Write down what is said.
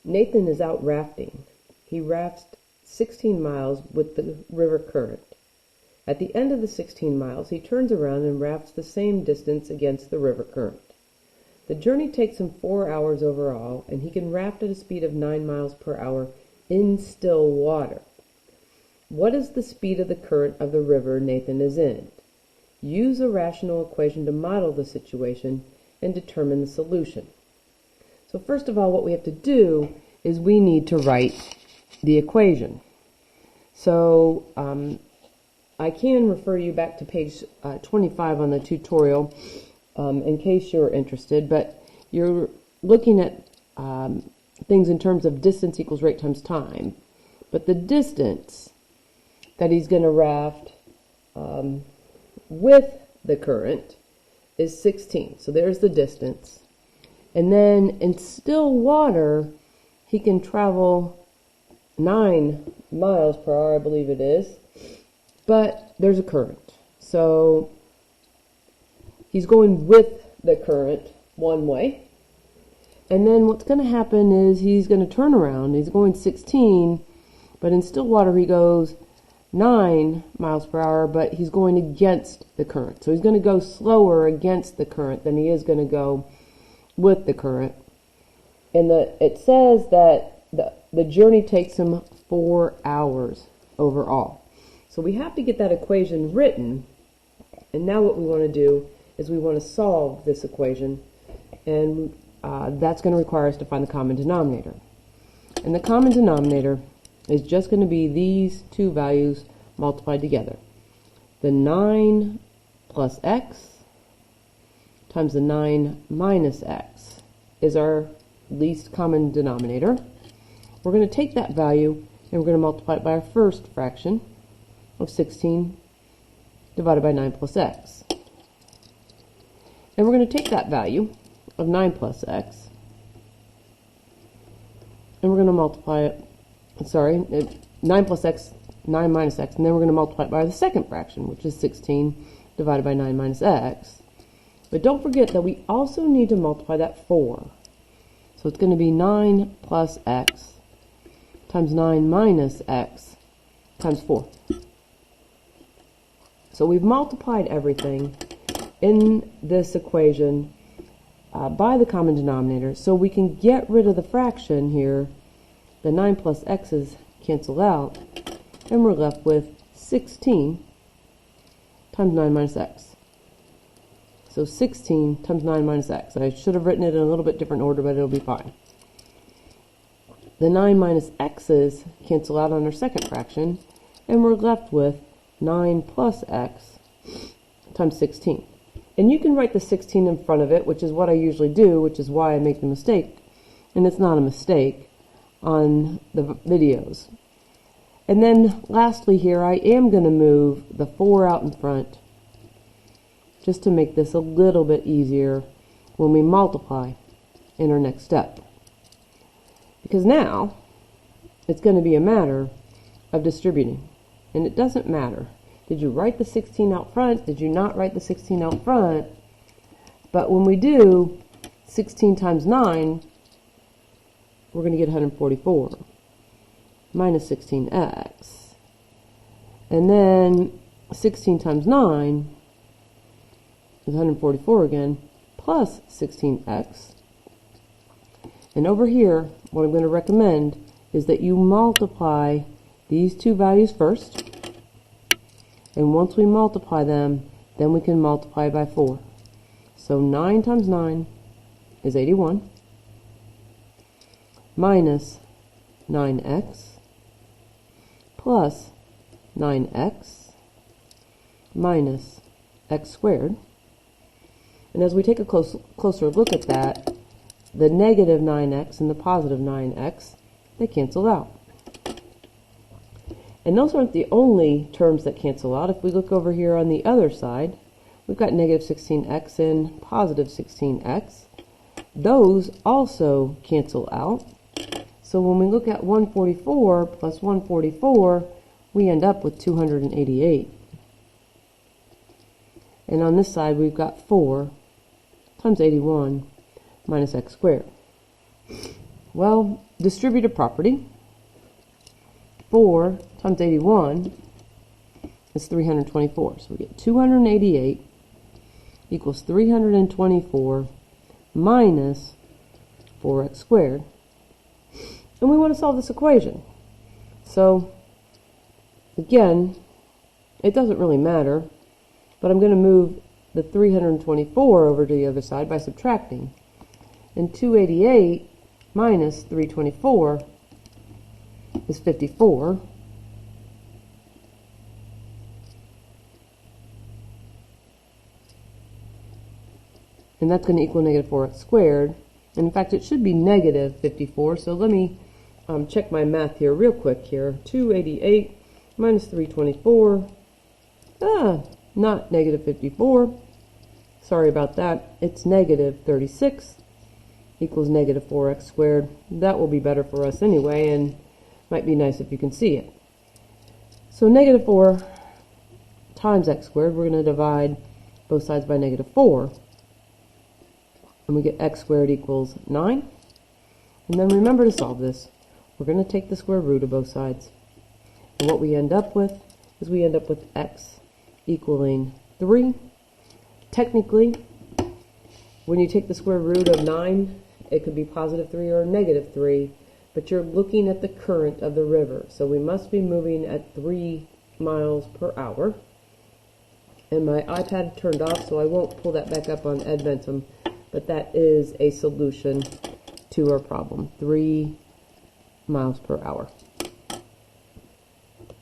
Nathan is out rafting. He rafts 16 miles with the river current. At the end of the 16 miles, he turns around and rafts the same distance against the river current. The journey takes him 4 hours overall, and he can raft at a speed of 9 miles per hour in still water. What is the speed of the current of the river Nathan is in? Use a rational equation to model the situation and determine the solution. So first of all, what we have to do is we need to write the equation. So I can refer you back to page 25 on the tutorial in case you're interested, but you're looking at things in terms of distance equals rate times time. But the distance that he's going to raft with the current is 16. So there's the distance. And then in still water, he can travel 9 miles per hour, I believe it is. But there's a current. So he's going with the current one way. And then what's going to happen is he's going to turn around. He's going 16, but in still water he goes 9 miles per hour, but he's going against the current. So he's going to go slower against the current than he is going to go with the current. And it says that the journey takes him 4 hours overall. So we have to get that equation written, and now what we want to do is we want to solve this equation, and that's going to require us to find the common denominator. And the common denominator is just going to be these two values multiplied together. The 9 plus x times the 9 minus x is our least common denominator. We're going to take that value and we're going to multiply it by our first fraction of 16 divided by 9 plus x. And we're going to take that value of 9 plus x and we're going to multiply it, 9 plus x, 9 minus x, and then we're going to multiply it by the second fraction, which is 16 divided by 9 minus x. But don't forget that we also need to multiply that 4. So it's going to be 9 plus x times 9 minus x times 4. So we've multiplied everything in this equation by the common denominator, so we can get rid of the fraction here. The 9 plus x's cancel out, and we're left with 16 times 9 minus x. So 16 times 9 minus x. I should have written it in a little bit different order, but it'll be fine. The 9 minus x's cancel out on our second fraction, and we're left with 9 plus x times 16. And you can write the 16 in front of it, which is what I usually do, which is why I make the mistake. And it's not a mistake on the videos. And then lastly here, I am going to move the 4 out in front just to make this a little bit easier when we multiply in our next step. Because now it's going to be a matter of distributing. And it doesn't matter. Did you write the 16 out front? Did you not write the 16 out front? But when we do 16 times 9, we're going to get 144 minus 16x. And then 16 times 9 is 144 again, plus 16x. And over here, what I'm going to recommend is that you multiply these two values first. And once we multiply them, then we can multiply by 4. So 9 times 9 is 81 minus 9x plus 9x minus x squared. And as we take a closer look at that, the negative 9x and the positive 9x, they cancel out. And those aren't the only terms that cancel out. If we look over here on the other side, we've got negative 16x and positive 16x. Those also cancel out. So when we look at 144 plus 144, we end up with 288. And on this side, we've got 4 times 81 minus x squared. Well, distributive property. 4 times 81 is 324. So we get 288 equals 324 minus 4x squared. And we want to solve this equation. So, again, it doesn't really matter, but I'm going to move the 324 over to the other side by subtracting. And 288 minus 324 is 54. And that's going to equal negative 4x squared. And in fact, it should be negative 54. So let me check my math here real quick here. 288 minus 324. Not negative 54. Sorry about that. It's negative 36 equals negative 4x squared. That will be better for us anyway, and might be nice if you can see it. So negative 4 times x squared, we're going to divide both sides by negative 4. And we get x squared equals 9. And then remember to solve this. We're going to take the square root of both sides. And what we end up with is we end up with x equaling 3. Technically, when you take the square root of 9, it could be positive 3 or negative 3, but you're looking at the current of the river. So we must be moving at 3 miles per hour. And my iPad turned off, so I won't pull that back up on Adventum, but that is a solution to our problem, 3 miles per hour.